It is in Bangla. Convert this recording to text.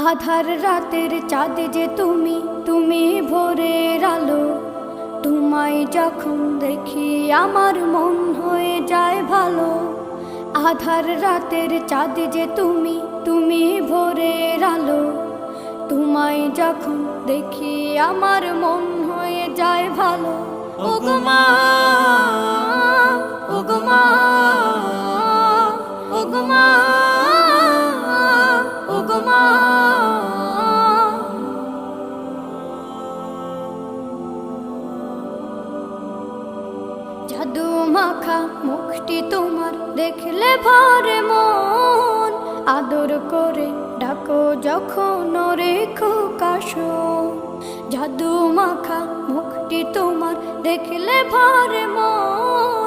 আধার রাতের চাঁদ যে তুমি, তুমি ভোরের আলো। তোমায় যখন দেখি আমার মন হয়ে যায় ভালো। আধার রাতের চাঁদ যে তুমি, তুমি ভোরের আলো। তোমায় যখন দেখি আমার মন হয়ে যায় ভালো। ওগো মা, ওগো মা, ওগো মা, ওগো মা। জাদু মাখা মুখটি তোমার দেখলে ভরে মন। আদর করে ডাকো যখন রেখো কাশন। জাদু মাখা মুখটি তোমার দেখলে ভরে মন।